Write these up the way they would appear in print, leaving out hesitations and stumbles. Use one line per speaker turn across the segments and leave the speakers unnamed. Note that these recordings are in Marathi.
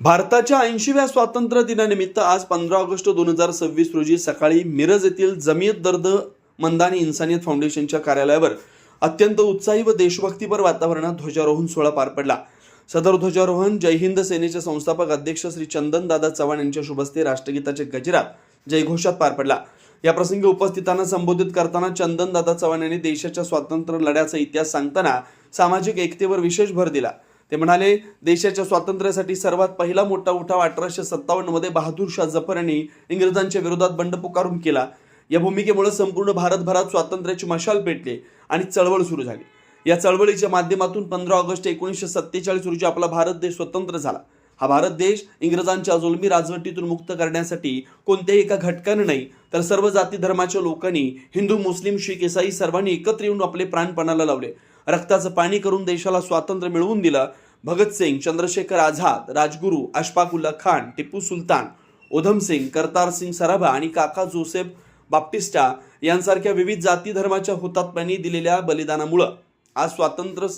भारताच्या 80व्या स्वातंत्र्य दिनानिमित्त आज 15 ऑगस्ट 2026 रोजी सकाळी मिरज येथील जमियत दर्द मंदानी इन्सानियत फाउंडेशनच्या कार्यालयावर अत्यंत उत्साही व देशभक्तीपर वातावरणात ध्वजारोहण सोहळा पार पडला। सदर ध्वजारोहण जय हिंद सेनेचे संस्थापक अध्यक्ष श्री चंदन दादा चव्हाण यांच्या शुभ हस्ते राष्ट्रगीताचे गजरात जयघोषात पार पडला। या प्रसंगी उपस्थितांना संबोधित करताना चंदन दादा चव्हाण यांनी देशाच्या स्वातंत्र्य लढ्याचा इतिहास सांगताना सामाजिक एकतेवर विशेष भर दिला। ते म्हणाले, देशाच्या स्वातंत्र्यासाठी सर्वात पहिला मोठा उठाव 1857 मध्ये बहादूर शाह जफर यांनी इंग्रजांच्या विरोधात बंड पुकारून केला। या भूमिकेमुळे संपूर्ण भारतभरात स्वातंत्र्याची मशाल पेटली आणि चळवळ सुरू झाली। या चळवळीच्या माध्यमातून 15 ऑगस्ट 1947 रोजी आपला भारत देश स्वतंत्र झाला। हा भारत देश इंग्रजांच्या जुलमी राजवटीतून मुक्त करण्यासाठी कोणत्याही एका घटकाने नाही तर सर्व जाती धर्माच्या लोकांनी, हिंदू, मुस्लिम, शीख, ईसाई सर्वांनी एकत्र येऊन आपले प्राण पणाला लावले, रक्ताचं पाणी करून देशाला स्वातंत्र्य मिळवून दिलं। भगतसिंग, चंद्रशेखर आझाद, राजगुरू, अशफाकुल्ला खान, टिपू सुलतान, उधम सिंग, करतार सिंग सराभा आणि काका जोसेफ बाप्टिस्टा यांसारख्या विविध जाती धर्माच्या हुतात्म्यांनी दिलेल्या बलिदानामुळे आज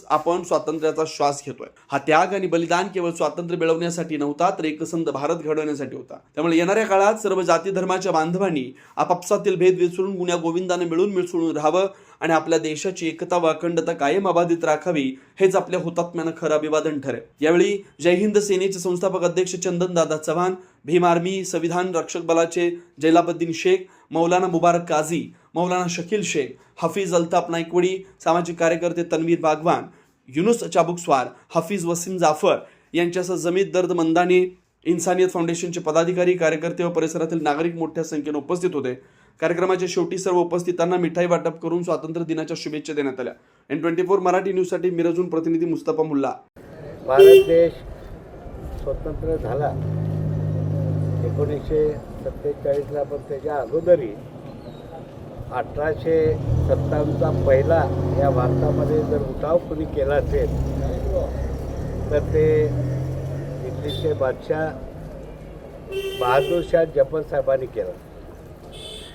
आपण स्वातंत्र्याचा श्वास घेतोय। हा त्याग आणि बलिदान केवळ स्वातंत्र्य मिळवण्यासाठी नव्हता तर एकसंध भारत घडवण्यासाठी होता। त्यामुळे येणाऱ्या काळात सर्व जाती धर्माच्या बांधवांनी आपापसातील भेद विसरून गुण्या गोविंदाने मिळून मिसळून राहावं आणि आपल्या देशाची एकता व अखंडता कायम अबाधित राखावी, हेच आपल्या हुतात्म्यांना खरं अभिवादन ठरेल। यावेळी जय हिंद सेनेचे संस्थापक अध्यक्ष चंदन दादा चव्हाण, भीम आर्मी संविधान रक्षक बलाचे जैलाबद्दीन शेख, मौलाना मुबारक काझी, मौलाना शकील शेख, हफीज अल्ताफ नाईकवडी, सामाजिक कार्यकर्ते तन्वीर बागवान, युनुस चाबुकस्वार, हफीज वसीम जाफर यांच्यासह जमियत दर्द मंदानी इन्सानियत फाउंडेशनचे पदाधिकारी, कार्यकर्ते व परिसरातील नागरिक मोठ्या संख्येने उपस्थित होते। कार्यक्रमाच्या शेवटी सर्व उपस्थितांना मिठाई वाटप करून स्वातंत्र्य दिनाच्या शुभेच्छा देण्यात आल्या। N24 मराठी न्यूज साठी मिरजून प्रतिनिधी मुस्तफा मुल्ला।
भारत देश स्वतंत्र झाला 1947 ला, पण त्याच्या अगोदरही 1857चा पहिला या भारतामध्ये जर उठाव कोणी केला असेल तर ते दिल्लीचे बादशाह बहादूर शाह जफर साहेबांनी केला।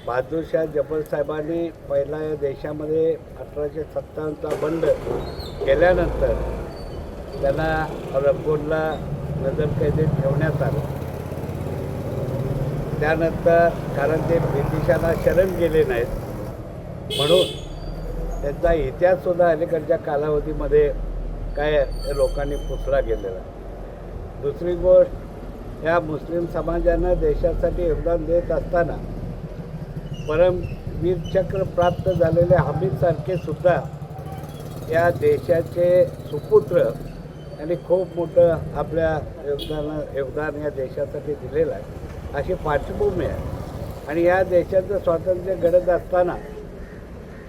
बहादूर शाह जफर साहेबांनी पहिला या देशामध्ये 1857चा बंड केल्यानंतर त्यांना रंगूनला नजरकैदेत ठेवण्यात आलं। त्यानंतर कारण ते ब्रिटिशांना शरण गेले नाहीत म्हणून त्यांचा इतिहाससुद्धा अलीकडच्या कालावधीमध्ये काय लोकांनी पुसला गेलेला। दुसरी गोष्ट, या मुस्लिम समाजानं देशासाठी योगदान देत असताना परमवीर चक्र प्राप्त झालेले हमीदसारखे सुद्धा या देशाचे सुपुत्र आणि खूप मोठं आपल्या योगदान या देशासाठी दिलेलं आहे, अशी पार्श्वभूमी आहे। आणि या देशाचं स्वातंत्र्य घडत असताना,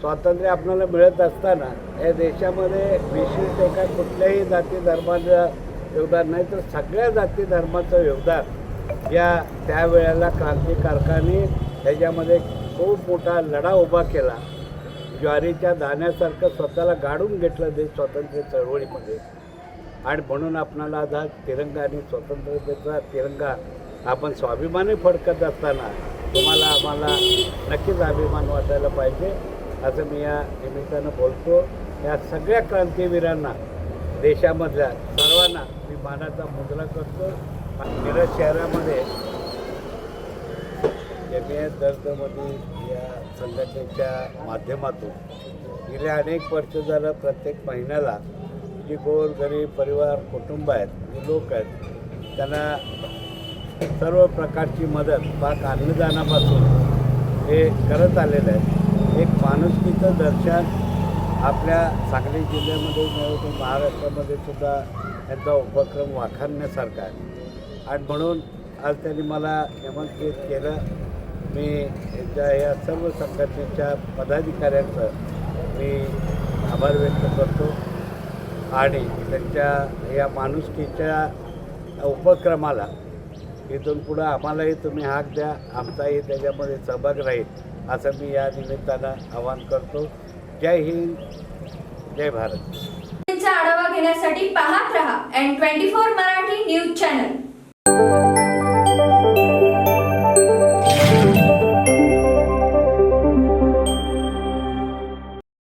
स्वातंत्र्य आपल्याला मिळत असताना या देशामध्ये विशेष एका कुठल्याही जाती धर्माचं योगदान नाही तर सगळ्या जाती धर्माचं योगदान या त्यावेळेला क्रांतिकारकांनी त्याच्यामध्ये खूप मोठा लढा उभा केला। ज्वारीच्या दाण्यासारखं स्वतःला गाडून घेतलं देश स्वातंत्र्य चळवळीमध्ये। आणि म्हणून आपणाला आज तिरंगा आणि स्वतंत्रतेचा तिरंगा आपण स्वाभिमानी फडकत असताना तुम्हाला आम्हाला नक्कीच अभिमान वाटायला पाहिजे, असं मी या निमित्तानं बोलतो। या सगळ्या क्रांतीवीरांना, देशामधल्या सर्वांना मी मानाचा मुजरा करतो। मिरज शहरामध्ये जमियत दर्दमध्ये या संघटनेच्या माध्यमातून गेले अनेक वर्ष झालं प्रत्येक महिन्याला जी गोरगरीब परिवार, कुटुंब आहेत, जी लोक आहेत, त्यांना सर्व प्रकारची मदत पाक अन्नदानापासून हे करत आलेलं आहे। एक माणुसकीचं दर्शन आपल्या सांगली जिल्ह्यामध्ये मिळवतो, महाराष्ट्रामध्ये सुद्धा यांचा उपक्रम वाखाणण्यासारखा आहे। आणि म्हणून आज त्यांनी मला निमंत्रित केलं। मी या सर्व संघटनेच्या पदाधिकाऱ्यांचं मी आभार व्यक्त करतो आणि त्यांच्या या माणुसकीच्या उपक्रमाला इथून पुढं आम्हालाही तुम्ही हाक द्या, आमचाही त्याच्यामध्ये सहभाग राहील, असं मी या निमित्तानं आवाहन करतो। जय हिंद, जय भारत।
आढावा घेण्यासाठी पाहत रहा N24 मराठी न्यूज चॅनल।